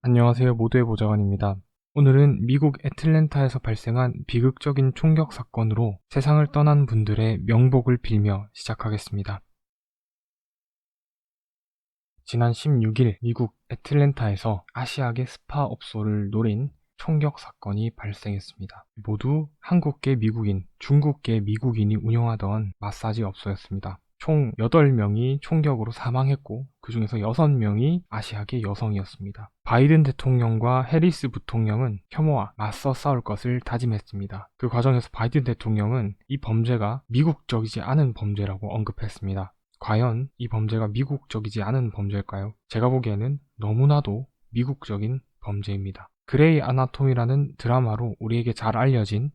안녕하세요. 모두의 보좌관입니다. 오늘은 미국 애틀랜타에서 발생한 비극적인 총격 사건으로 세상을 떠난 분들의 명복을 빌며 시작하겠습니다. 지난 16일 미국 애틀랜타에서 아시아계 스파 업소를 노린 총격 사건이 발생했습니다. 모두 한국계 미국인, 중국계 미국인이 운영하던 마사지 업소였습니다. 총 8명이 총격으로 사망했고 그 중에서 6명이 아시아계 여성이었습니다. 바이든 대통령과 해리스 부통령은 혐오와 맞서 싸울 것을 다짐했습니다. 그 과정에서 바이든 대통령은 이 범죄가 미국적이지 않은 범죄라고 언급했습니다. 과연 이 범죄가 미국적이지 않은 범죄일까요? 제가 보기에는 너무나도 미국적인 범죄입니다. 그레이 아나토미라는 드라마로 우리에게 잘 알려진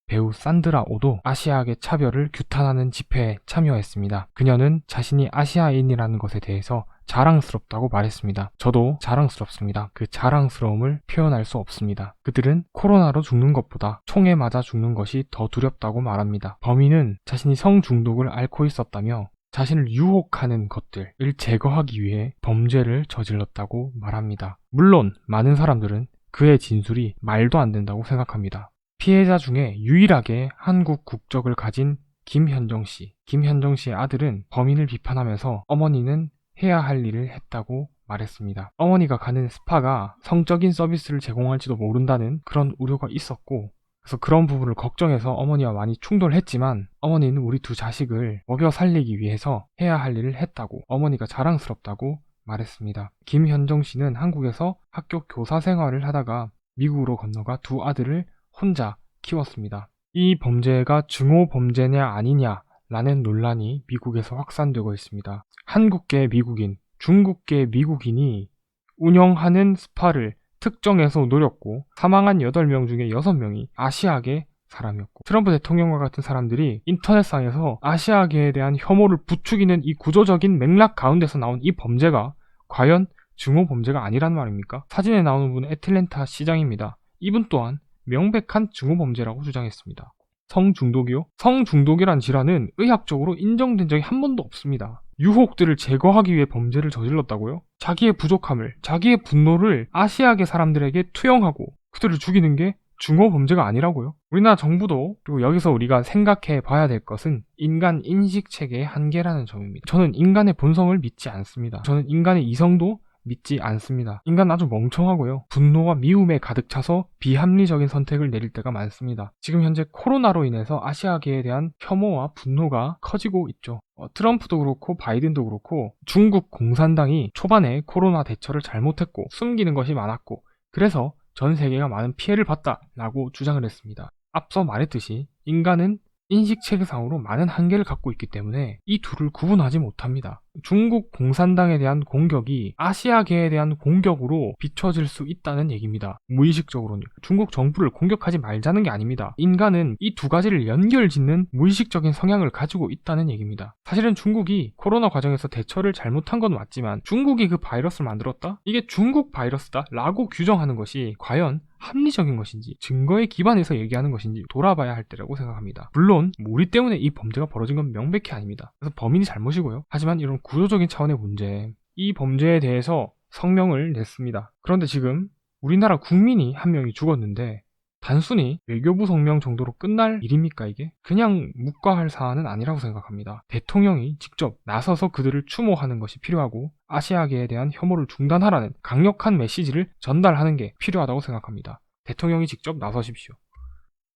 배우 산드라 오도 아시아계 차별을 규탄하는 집회에 참여했습니다. 그녀는 자신이 아시아인이라는 것에 대해서 자랑스럽다고 말했습니다. 저도 자랑스럽습니다. 그 자랑스러움을 표현할 수 없습니다. 그들은 코로나로 죽는 것보다 총에 맞아 죽는 것이 더 두렵다고 말합니다. 범인은 자신이 성중독을 앓고 있었다며 자신을 유혹하는 것들을 제거하기 위해 범죄를 저질렀다고 말합니다. 물론 많은 사람들은 그의 진술이 말도 안 된다고 생각합니다. 피해자 중에 유일하게 한국 국적을 가진 김현정 씨. 김현정 씨의 아들은 범인을 비판하면서 어머니는 해야 할 일을 했다고 말했습니다. 어머니가 가는 스파가 성적인 서비스를 제공할지도 모른다는 그런 우려가 있었고, 그래서 그런 부분을 걱정해서 어머니와 많이 충돌했지만 어머니는 우리 두 자식을 먹여 살리기 위해서 해야 할 일을 했다고, 어머니가 자랑스럽다고 말했습니다. 김현정 씨는 한국에서 학교 교사 생활을 하다가 미국으로 건너가 두 아들을 혼자 키웠습니다. 이 범죄가 증오 범죄냐 아니냐라는 논란이 미국에서 확산되고 있습니다. 한국계 미국인, 중국계 미국인이 운영하는 스파를 특정해서 노렸고 사망한 8명 중에 6명이 아시아계 사람이었고, 트럼프 대통령과 같은 사람들이 인터넷상에서 아시아계에 대한 혐오를 부추기는 이 구조적인 맥락 가운데서 나온 이 범죄가 과연 증오 범죄가 아니란 말입니까? 사진에 나오는 분은 애틀랜타 시장입니다. 이분 또한 명백한 증오범죄라고 주장했습니다. 성중독이요? 성중독이란 질환은 의학적으로 인정된 적이 한 번도 없습니다. 유혹들을 제거하기 위해 범죄를 저질렀다고요? 자기의 부족함을, 자기의 분노를 아시아계 사람들에게 투영하고 그들을 죽이는 게 증오범죄가 아니라고요? 우리나라 정부도, 그리고 여기서 우리가 생각해 봐야 될 것은 인간 인식체계의 한계라는 점입니다. 저는 인간의 본성을 믿지 않습니다. 저는 인간의 이성도 믿지 않습니다. 인간은 아주 멍청하고요. 분노와 미움에 가득 차서 비합리적인 선택을 내릴 때가 많습니다. 지금 현재 코로나로 인해서 아시아계에 대한 혐오와 분노가 커지고 있죠. 트럼프도 그렇고 바이든도 그렇고 중국 공산당이 초반에 코로나 대처를 잘못했고 숨기는 것이 많았고, 그래서 전 세계가 많은 피해를 봤다라고 주장을 했습니다. 앞서 말했듯이 인간은 인식체계상으로 많은 한계를 갖고 있기 때문에 이 둘을 구분하지 못합니다. 중국 공산당에 대한 공격이 아시아계에 대한 공격으로 비춰질 수 있다는 얘기입니다. 무의식적으로는 중국 정부를 공격하지 말자는 게 아닙니다. 인간은 이 두 가지를 연결짓는 무의식적인 성향을 가지고 있다는 얘기입니다. 사실은 중국이 코로나 과정에서 대처를 잘못한 건 맞지만 중국이 그 바이러스를 만들었다? 이게 중국 바이러스다? 라고 규정하는 것이 과연 합리적인 것인지, 증거에 기반해서 얘기하는 것인지 돌아봐야 할 때라고 생각합니다. 물론 우리 때문에 이 범죄가 벌어진 건 명백히 아닙니다. 그래서 범인이 잘못이고요. 하지만 이런 구조적인 차원의 문제, 이 범죄에 대해서 성명을 냈습니다. 그런데 지금 우리나라 국민이 한 명이 죽었는데 단순히 외교부 성명 정도로 끝날 일입니까 이게? 그냥 묵과할 사안은 아니라고 생각합니다. 대통령이 직접 나서서 그들을 추모하는 것이 필요하고 아시아계에 대한 혐오를 중단하라는 강력한 메시지를 전달하는 게 필요하다고 생각합니다. 대통령이 직접 나서십시오.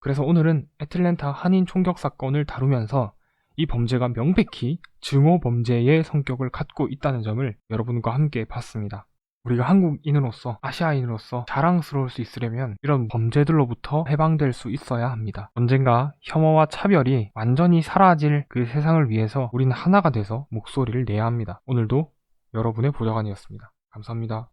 그래서 오늘은 애틀랜타 한인 총격 사건을 다루면서 이 범죄가 명백히 증오 범죄의 성격을 갖고 있다는 점을 여러분과 함께 봤습니다. 우리가 한국인으로서, 아시아인으로서 자랑스러울 수 있으려면 이런 범죄들로부터 해방될 수 있어야 합니다. 언젠가 혐오와 차별이 완전히 사라질 그 세상을 위해서 우리는 하나가 돼서 목소리를 내야 합니다. 오늘도 여러분의 보좌관이었습니다. 감사합니다.